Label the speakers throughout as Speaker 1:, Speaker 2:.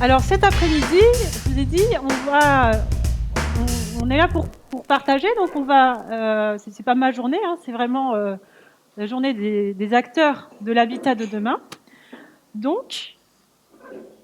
Speaker 1: Alors cet après-midi, je vous ai dit, on est là pour partager, donc on va, c'est pas ma journée, hein, c'est vraiment la journée des acteurs de l'habitat de demain. Donc,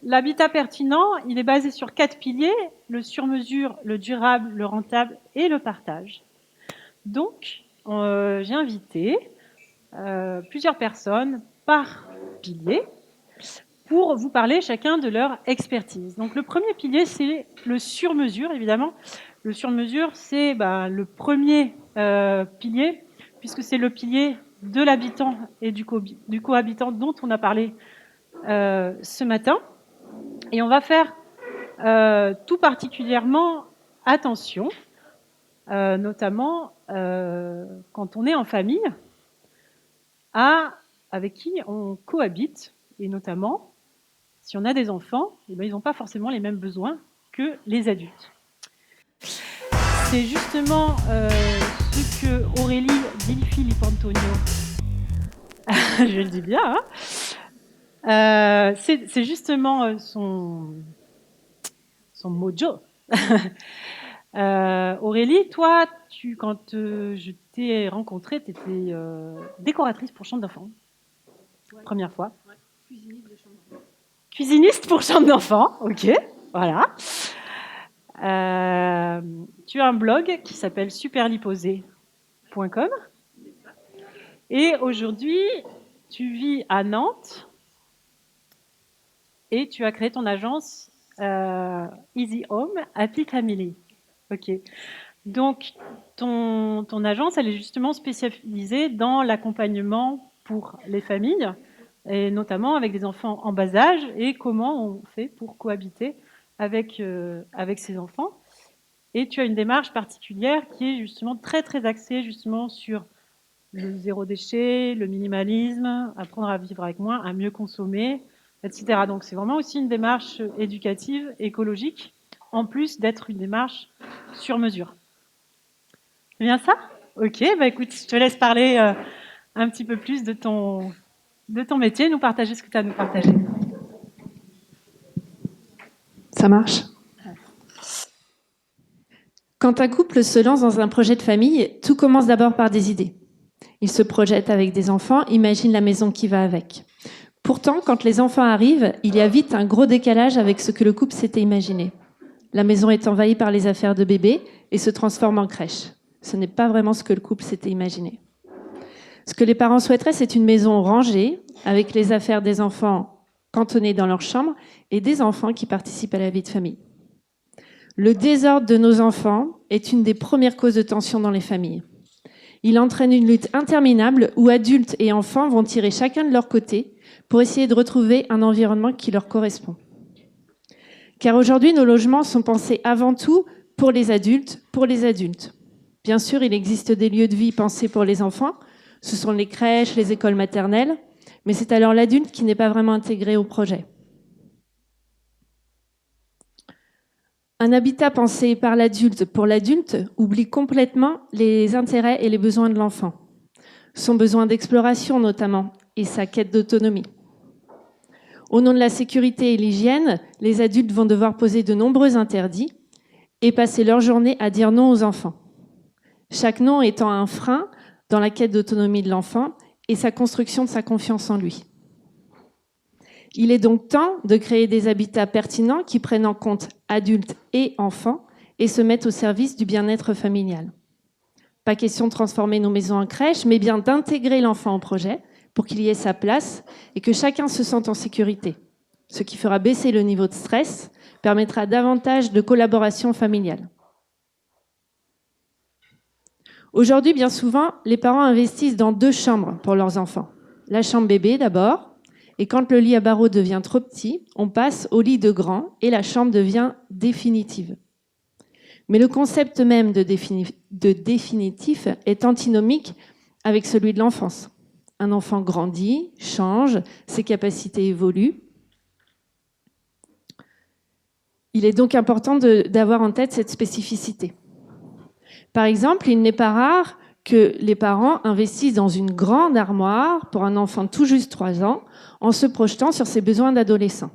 Speaker 1: l'habitat pertinent, il est basé sur 4 piliers, le sur-mesure, le durable, le rentable et le partage. Donc, j'ai invité plusieurs personnes par pilier pour vous parler chacun de leur expertise. Donc le premier pilier, c'est le sur-mesure, évidemment. Le sur-mesure, c'est le premier pilier, puisque c'est le pilier de l'habitant et du cohabitant dont on a parlé ce matin. Et on va faire tout particulièrement attention, notamment quand on est en famille, avec qui on cohabite, et notamment si on a des enfants, ils n'ont pas forcément les mêmes besoins que les adultes. C'est justement ce que Aurélie Di-Filipp'Antonio, je le dis bien, hein, c'est justement son mojo. Aurélie, toi, quand je t'ai rencontrée, tu étais décoratrice pour chambre d'enfants. Ouais. Première fois. Ouais. Cuisiniste de chambre d'enfants. Cuisiniste pour chambre d'enfants, ok, voilà. Tu as un blog qui s'appelle superliposé.com. Et aujourd'hui, tu vis à Nantes et tu as créé ton agence Easy Home Happy Family. Ok. Donc, ton agence, elle est justement spécialisée dans l'accompagnement pour les familles, et notamment avec des enfants en bas âge, et comment on fait pour cohabiter avec ces enfants. Et tu as une démarche particulière qui est justement très très axée justement sur le zéro déchet, le minimalisme, apprendre à vivre avec moins, à mieux consommer, etc. Donc c'est vraiment aussi une démarche éducative, écologique, en plus d'être une démarche sur mesure. C'est bien ça ? Ok, écoute, je te laisse parler un petit peu plus de ton métier, nous partager ce que tu as à nous partager.
Speaker 2: Ça marche ? Quand un couple se lance dans un projet de famille, tout commence d'abord par des idées. Il se projette avec des enfants, imagine la maison qui va avec. Pourtant, quand les enfants arrivent, il y a vite un gros décalage avec ce que le couple s'était imaginé. La maison est envahie par les affaires de bébé et se transforme en crèche. Ce n'est pas vraiment ce que le couple s'était imaginé. Ce que les parents souhaiteraient, c'est une maison rangée, avec les affaires des enfants cantonnées dans leur chambre et des enfants qui participent à la vie de famille. Le désordre de nos enfants est une des premières causes de tension dans les familles. Il entraîne une lutte interminable où adultes et enfants vont tirer chacun de leur côté pour essayer de retrouver un environnement qui leur correspond. Car aujourd'hui, nos logements sont pensés avant tout pour les adultes. Bien sûr, il existe des lieux de vie pensés pour les enfants. Ce sont les crèches, les écoles maternelles, mais c'est alors l'adulte qui n'est pas vraiment intégré au projet. Un habitat pensé par l'adulte pour l'adulte oublie complètement les intérêts et les besoins de l'enfant. Son besoin d'exploration notamment, et sa quête d'autonomie. Au nom de la sécurité et l'hygiène, les adultes vont devoir poser de nombreux interdits et passer leur journée à dire non aux enfants. Chaque non étant un frein dans la quête d'autonomie de l'enfant et sa construction de sa confiance en lui. Il est donc temps de créer des habitats pertinents qui prennent en compte adultes et enfants et se mettent au service du bien-être familial. Pas question de transformer nos maisons en crèche, mais bien d'intégrer l'enfant au projet pour qu'il y ait sa place et que chacun se sente en sécurité. Ce qui fera baisser le niveau de stress, permettra davantage de collaboration familiale. Aujourd'hui, bien souvent, les parents investissent dans 2 chambres pour leurs enfants. La chambre bébé d'abord, et quand le lit à barreaux devient trop petit, on passe au lit de grand et la chambre devient définitive. Mais le concept même de définitif est antinomique avec celui de l'enfance. Un enfant grandit, change, ses capacités évoluent. Il est donc important d'avoir en tête cette spécificité. Par exemple, il n'est pas rare que les parents investissent dans une grande armoire pour un enfant tout juste 3 ans en se projetant sur ses besoins d'adolescent.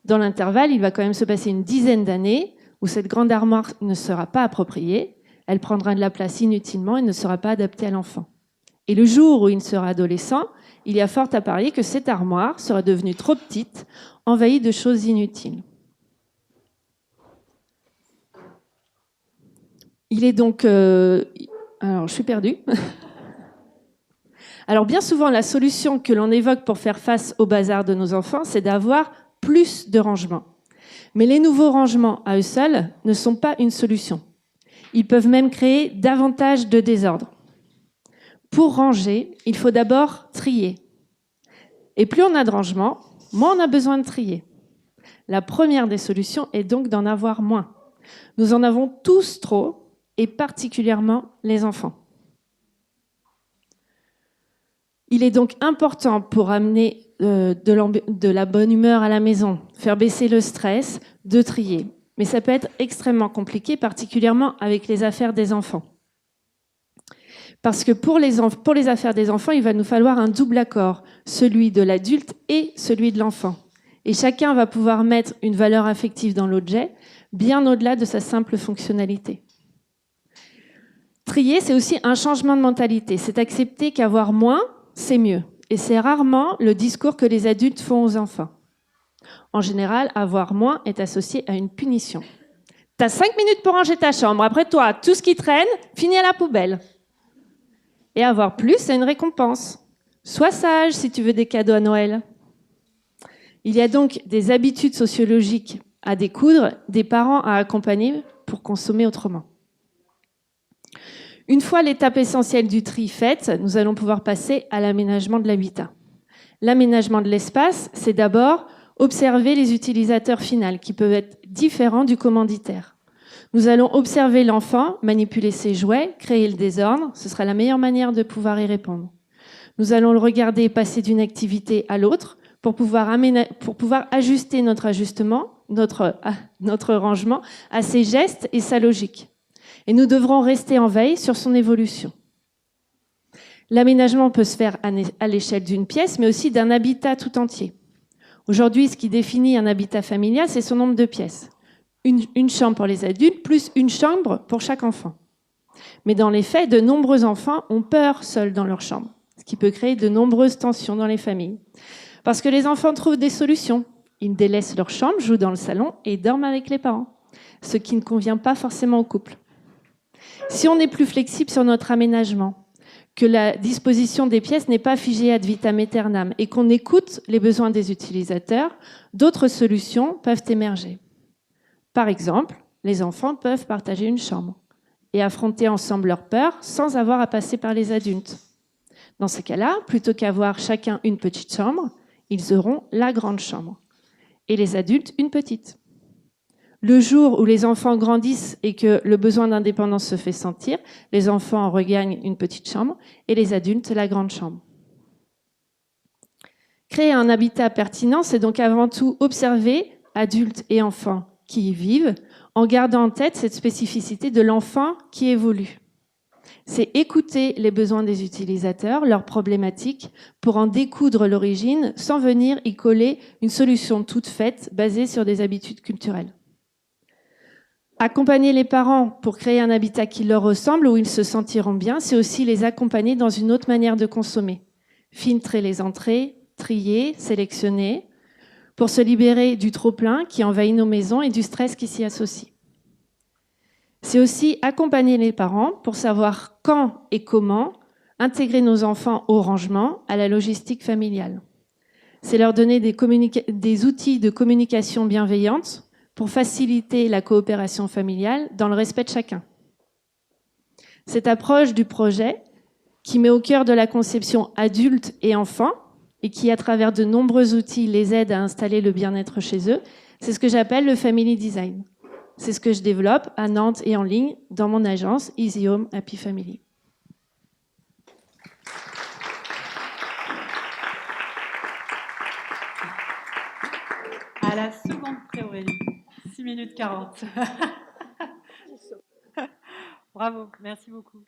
Speaker 2: Dans l'intervalle, il va quand même se passer une dizaine d'années où cette grande armoire ne sera pas appropriée, elle prendra de la place inutilement et ne sera pas adaptée à l'enfant. Et le jour où il sera adolescent, il y a fort à parier que cette armoire sera devenue trop petite, envahie de choses inutiles. Il est donc... Alors, je suis perdue. Alors, bien souvent, la solution que l'on évoque pour faire face au bazar de nos enfants, c'est d'avoir plus de rangements. Mais les nouveaux rangements, à eux seuls, ne sont pas une solution. Ils peuvent même créer davantage de désordre. Pour ranger, il faut d'abord trier. Et plus on a de rangements, moins on a besoin de trier. La première des solutions est donc d'en avoir moins. Nous en avons tous trop, et particulièrement les enfants. Il est donc important pour amener de la bonne humeur à la maison, faire baisser le stress, de trier. Mais ça peut être extrêmement compliqué, particulièrement avec les affaires des enfants. Parce que pour les affaires des enfants, il va nous falloir un double accord, celui de l'adulte et celui de l'enfant. Et chacun va pouvoir mettre une valeur affective dans l'objet, bien au-delà de sa simple fonctionnalité. Trier, c'est aussi un changement de mentalité. C'est accepter qu'avoir moins, c'est mieux. Et c'est rarement le discours que les adultes font aux enfants. En général, avoir moins est associé à une punition. T'as 5 minutes pour ranger ta chambre. Après toi, tout ce qui traîne, finit à la poubelle. Et avoir plus, c'est une récompense. Sois sage si tu veux des cadeaux à Noël. Il y a donc des habitudes sociologiques à découdre, des parents à accompagner pour consommer autrement. Une fois l'étape essentielle du tri faite, nous allons pouvoir passer à l'aménagement de l'habitat. L'aménagement de l'espace, c'est d'abord observer les utilisateurs finaux qui peuvent être différents du commanditaire. Nous allons observer l'enfant, manipuler ses jouets, créer le désordre. Ce sera la meilleure manière de pouvoir y répondre. Nous allons le regarder passer d'une activité à l'autre pour pouvoir ajuster notre rangement à ses gestes et sa logique. Et nous devrons rester en veille sur son évolution. L'aménagement peut se faire à l'échelle d'une pièce, mais aussi d'un habitat tout entier. Aujourd'hui, ce qui définit un habitat familial, c'est son nombre de pièces. Une chambre pour les adultes, plus une chambre pour chaque enfant. Mais dans les faits, de nombreux enfants ont peur seuls dans leur chambre, ce qui peut créer de nombreuses tensions dans les familles. Parce que les enfants trouvent des solutions. Ils délaissent leur chambre, jouent dans le salon et dorment avec les parents, ce qui ne convient pas forcément au couple. Si on est plus flexible sur notre aménagement, que la disposition des pièces n'est pas figée ad vitam aeternam et qu'on écoute les besoins des utilisateurs, d'autres solutions peuvent émerger. Par exemple, les enfants peuvent partager une chambre et affronter ensemble leurs peurs sans avoir à passer par les adultes. Dans ces cas-là, plutôt qu'avoir chacun une petite chambre, ils auront la grande chambre et les adultes une petite. Le jour où les enfants grandissent et que le besoin d'indépendance se fait sentir, les enfants regagnent une petite chambre et les adultes la grande chambre. Créer un habitat pertinent, c'est donc avant tout observer adultes et enfants qui y vivent, en gardant en tête cette spécificité de l'enfant qui évolue. C'est écouter les besoins des utilisateurs, leurs problématiques, pour en découdre l'origine sans venir y coller une solution toute faite basée sur des habitudes culturelles. Accompagner les parents pour créer un habitat qui leur ressemble, où ils se sentiront bien, c'est aussi les accompagner dans une autre manière de consommer. Filtrer les entrées, trier, sélectionner, pour se libérer du trop-plein qui envahit nos maisons et du stress qui s'y associe. C'est aussi accompagner les parents pour savoir quand et comment intégrer nos enfants au rangement, à la logistique familiale. C'est leur donner des outils de communication bienveillante pour faciliter la coopération familiale dans le respect de chacun. Cette approche du projet, qui met au cœur de la conception adulte et enfant, et qui, à travers de nombreux outils, les aide à installer le bien-être chez eux, c'est ce que j'appelle le family design. C'est ce que je développe à Nantes et en ligne dans mon agence Easy Home Happy Family.
Speaker 1: À la seconde près, Aurélie. 6 minutes 40. Bravo, merci beaucoup.